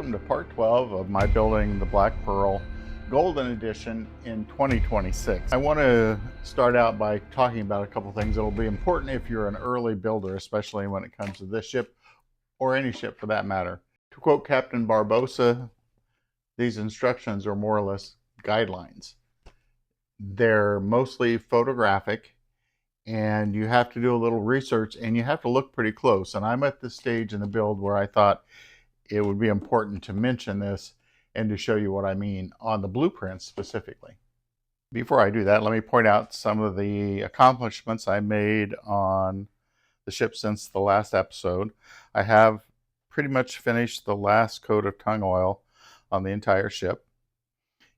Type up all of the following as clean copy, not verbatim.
Welcome to part 12 of my building the Black Pearl Golden Edition in 2026. I want to start out by talking about a couple things that will be important if you're an early builder, especially when it comes to this ship or any ship for that matter. To quote Captain Barbossa, these instructions are more or less guidelines. They're mostly photographic, and you have to do a little research and you have to look pretty close. And I'm at this stage in the build where I thought it would be important to mention this and to show you what I mean on the blueprints specifically. Before I do that, let me point out some of the accomplishments I made on the ship since the last episode. I have pretty much finished the last coat of tung oil on the entire ship.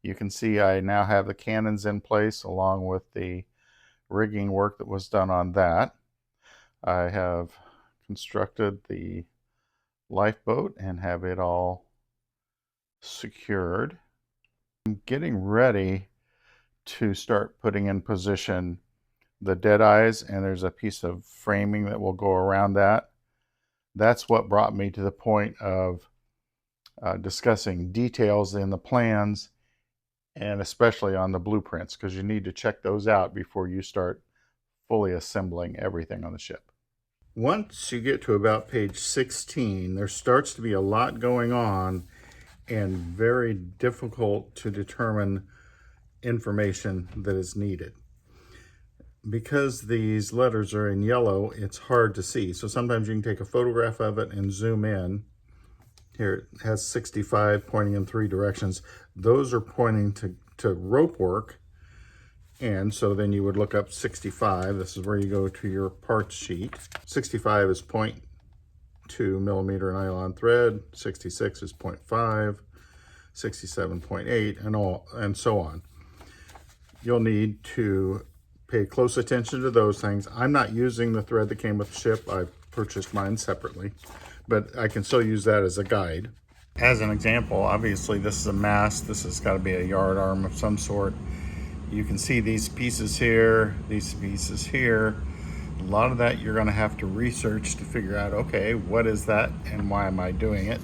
You can see I now have the cannons in place along with the rigging work that was done on that. I have constructed the lifeboat and have it all secured. I'm getting ready to start putting in position the dead eyes, and there's a piece of framing that will go around that. That's what brought me to the point of discussing details in the plans and especially on the blueprints, because you need to check those out before you start fully assembling everything on the ship. Once you get to about page 16, there starts to be a lot going on and very difficult to determine information that is needed. Because these letters are in yellow, it's hard to see. So sometimes you can take a photograph of it and zoom in. Here it has 65 pointing in 3 directions. Those are pointing to rope work. And so then you would look up 65. This is where you go to your parts sheet. 65 is 0.2 millimeter nylon thread. 66 is 0.5. 67.8 and so on. You'll need to pay close attention to those things. I'm not using the thread that came with the ship. I've purchased mine separately, but I can still use that as a guide. As an example, obviously this is a mast. This has got to be a yard arm of some sort. You can see these pieces here, these pieces here. A lot of that you're going to have to research to figure out, okay, what is that and why am I doing it?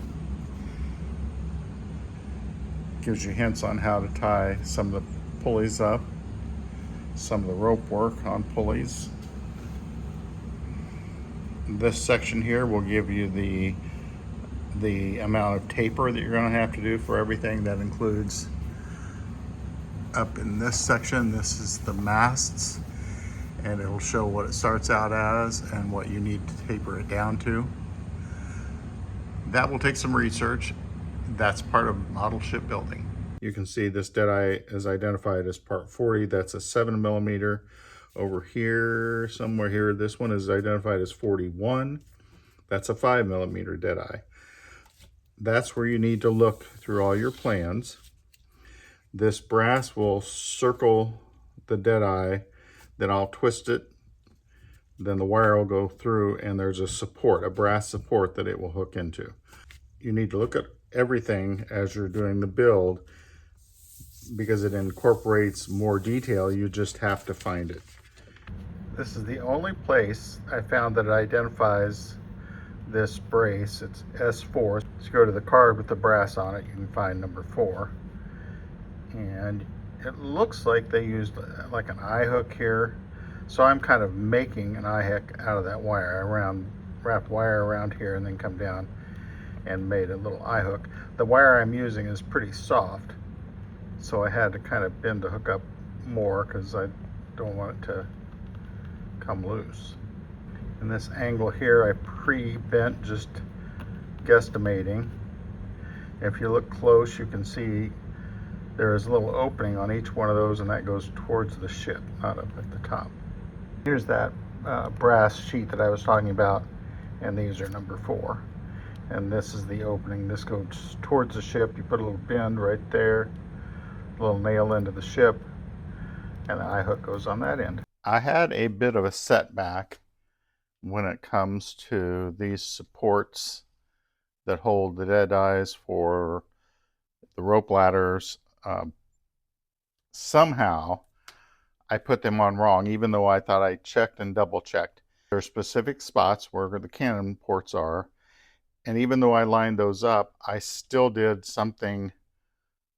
Gives you hints on how to tie some of the pulleys up, some of the rope work on pulleys. This section here will give you the amount of taper that you're going to have to do for everything. That includes up in this section, this is the masts, and it'll show what it starts out as and what you need to taper it down to. That will take some research. That's part of model shipbuilding. You can see this deadeye is identified as part 40. That's a 7 millimeter. Over here, somewhere here, this one is identified as 41. That's a 5 millimeter deadeye. That's where you need to look through all your plans. This brass will circle the deadeye, then I'll twist it, then the wire will go through, and there's a support, a brass support that it will hook into. You need to look at everything as you're doing the build because it incorporates more detail. You just have to find it. This is the only place I found that it identifies this brace. It's S4. So you go to the card with the brass on it, you can find number 4. And it looks like they used like an eye hook here. So I'm kind of making an eye hook out of that wire. I wrapped wire around here and then come down and made a little eye hook. The wire I'm using is pretty soft, so I had to kind of bend the hook up more because I don't want it to come loose. And this angle here I pre-bent, just guesstimating. If you look close, you can see there is a little opening on each one of those, and that goes towards the ship, not up at the top. Here's that brass sheet that I was talking about, and these are number 4. And this is the opening. This goes towards the ship. You put a little bend right there, a little nail into the ship, and the eye hook goes on that end. I had a bit of a setback when it comes to these supports that hold the dead eyes for the rope ladders. Somehow I put them on wrong, even though I thought I checked and double checked. There are specific spots where the cannon ports are, And even though I lined those up, I still did something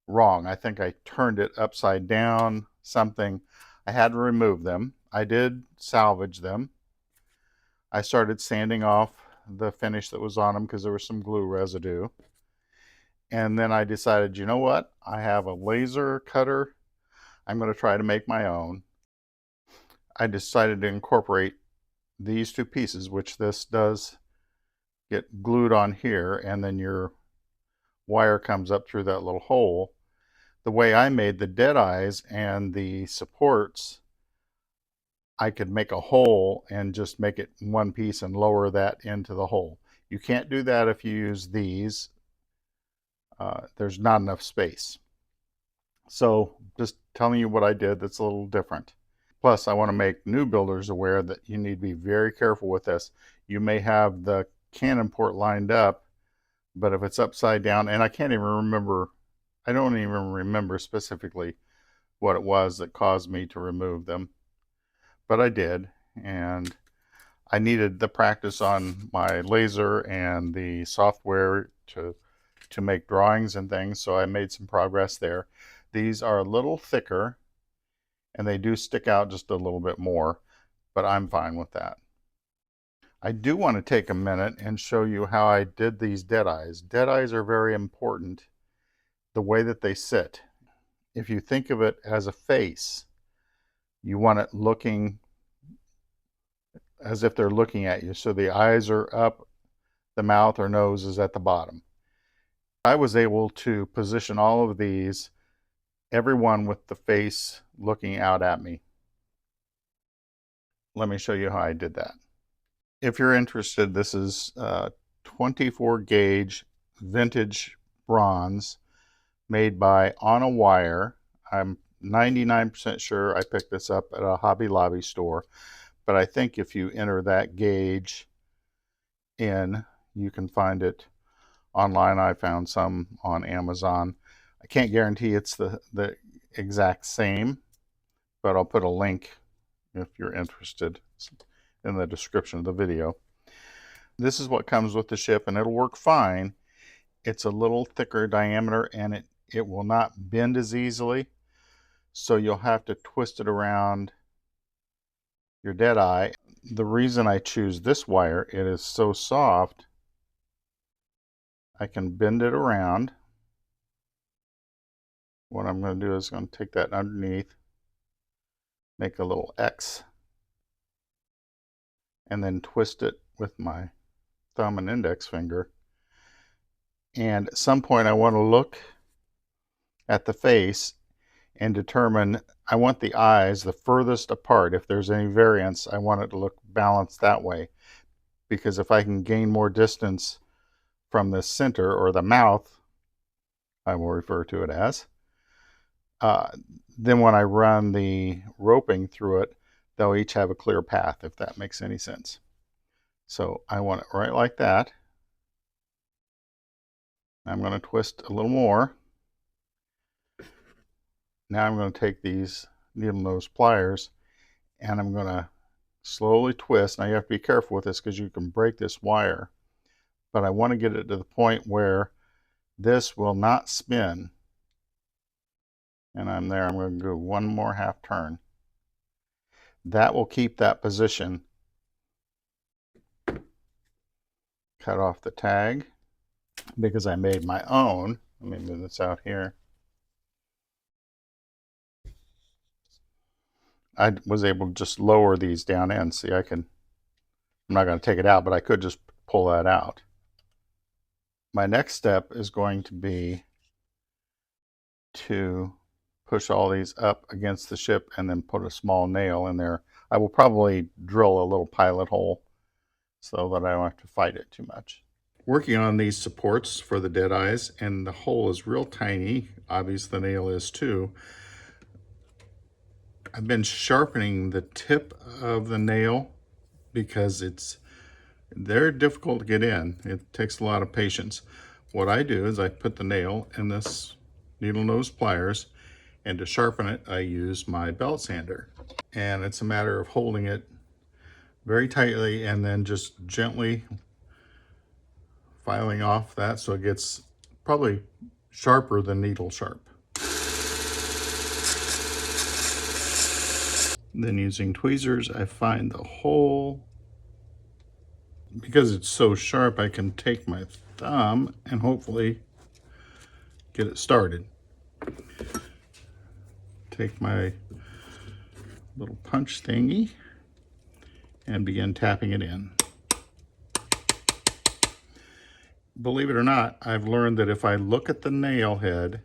wrong. I think I turned it upside down, something. I had to remove them. I did salvage them. I started sanding off the finish that was on them because there was some glue residue. And then I decided, you know what? I have a laser cutter. I'm going to try to make my own. I decided to incorporate these two pieces, which this does get glued on here, and then your wire comes up through that little hole. The way I made the dead eyes and the supports, I could make a hole and just make it one piece and lower that into the hole. You can't do that if you use these. There's not enough space. So just telling you what I did that's a little different. Plus, I want to make new builders aware that you need to be very careful with this. You may have the cannon port lined up, but if it's upside down, and I can't even remember, I don't even remember specifically what it was that caused me to remove them, but I did, and I needed the practice on my laser and the software to make drawings and things, so I made some progress there. These are a little thicker, and they do stick out just a little bit more, but I'm fine with that. I do want to take a minute and show you how I did these dead eyes. Dead eyes are very important, the way that they sit. If you think of it as a face, you want it looking as if they're looking at you. So the eyes are up, the mouth or nose is at the bottom. I was able to position all of these, everyone with the face looking out at me. Let me show you how I did that. If you're interested, this is 24 gauge vintage bronze made by On a Wire. I'm 99% sure I picked this up at a Hobby Lobby store, but I think if you enter that gauge in, you can find it online. I found some on Amazon. I can't guarantee it's the exact same, but I'll put a link if you're interested in the description of the video. This is what comes with the ship, and it'll work fine. It's a little thicker diameter, and it will not bend as easily, so you'll have to twist it around your dead eye. The reason I choose this wire, it is so soft, I can bend it around. What I'm going to do is I'm going to take that underneath, make a little X, and then twist it with my thumb and index finger. And at some point I want to look at the face and determine, I want the eyes the furthest apart. If there's any variance, I want it to look balanced that way. Because if I can gain more distance from the center, or the mouth, I will refer to it as, then when I run the roping through it, they'll each have a clear path, if that makes any sense. So I want it right like that. I'm going to twist a little more. Now I'm going to take these needle nose pliers and I'm going to slowly twist. Now you have to be careful with this because you can break this wire, but I want to get it to the point where this will not spin. And I'm there. I'm going to go one more half turn. That will keep that position. Cut off the tag because I made my own. Let me move this out here. I was able to just lower these down in. See, I'm not going to take it out, but I could just pull that out. My next step is going to be to push all these up against the ship and then put a small nail in there. I will probably drill a little pilot hole so that I don't have to fight it too much. Working on these supports for the dead eyes, and the hole is real tiny. Obviously the nail is too. I've been sharpening the tip of the nail because they're difficult to get in. It takes a lot of patience. What I do is I put the nail in this needle nose pliers, and to sharpen it I use my belt sander. And it's a matter of holding it very tightly and then just gently filing off that so it gets probably sharper than needle sharp. Then using tweezers, I find the hole. Because it's so sharp, I can take my thumb and hopefully get it started. Take my little punch thingy and begin tapping it in. Believe it or not, I've learned that if I look at the nail head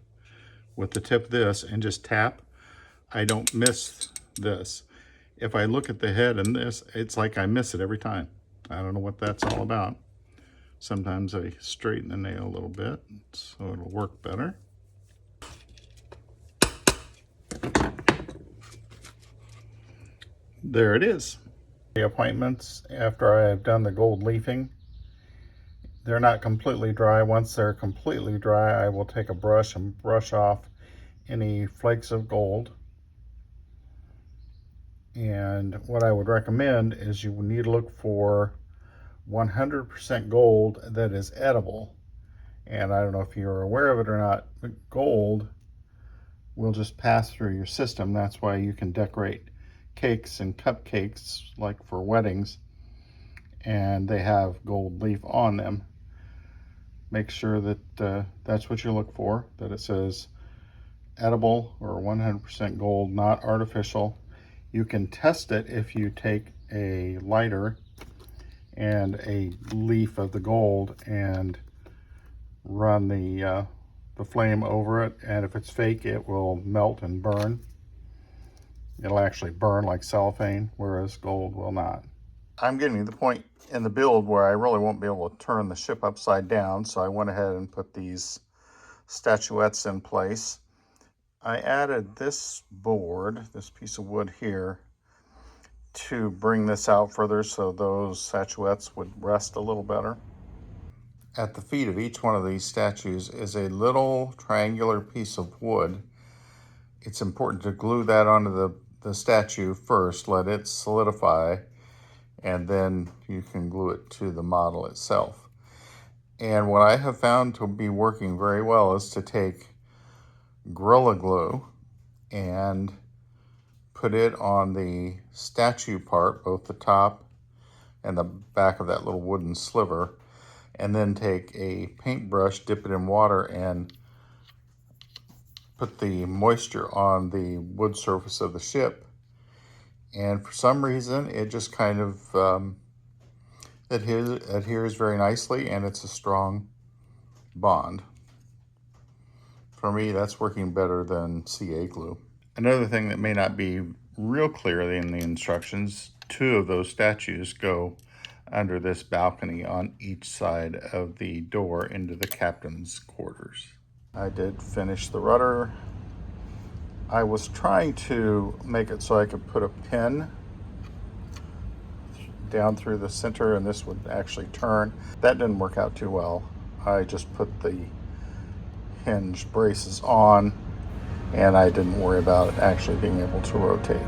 with the tip of this and just tap, I don't miss this. If I look at the head and this, it's like I miss it every time. I don't know what that's all about. Sometimes I straighten the nail a little bit so it'll work better. There it is. The appointments after I have done the gold leafing, they're not completely dry. Once they're completely dry, I will take a brush and brush off any flakes of gold. And what I would recommend is you need to look for 100% gold that is edible. And I don't know if you're aware of it or not, but gold will just pass through your system. That's why you can decorate cakes and cupcakes like for weddings, and they have gold leaf on them. Make sure that that's what you look for, that it says edible or 100% gold, not artificial. You can test it if you take a lighter and a leaf of the gold and run the flame over it, and if it's fake, it will melt and burn. It'll actually burn like cellophane, whereas gold will not. I'm getting to the point in the build where I really won't be able to turn the ship upside down, so I went ahead and put these statuettes in place. I added this board, this piece of wood here, to bring this out further so those statuettes would rest a little better. At the feet of each one of these statues is a little triangular piece of wood. It's important to glue that onto the statue first, let it solidify, and then you can glue it to the model itself. And what I have found to be working very well is to take Gorilla Glue and put it on the statue part, both the top and the back of that little wooden sliver, and then take a paintbrush, dip it in water, and put the moisture on the wood surface of the ship. And for some reason, it just kind of adheres very nicely, and it's a strong bond. For me, that's working better than CA glue. Another thing that may not be real clear in the instructions, 2 of those statues go under this balcony on each side of the door into the captain's quarters. I did finish the rudder. I was trying to make it so I could put a pin down through the center and this would actually turn. That didn't work out too well. I just put the hinge braces on and I didn't worry about it actually being able to rotate.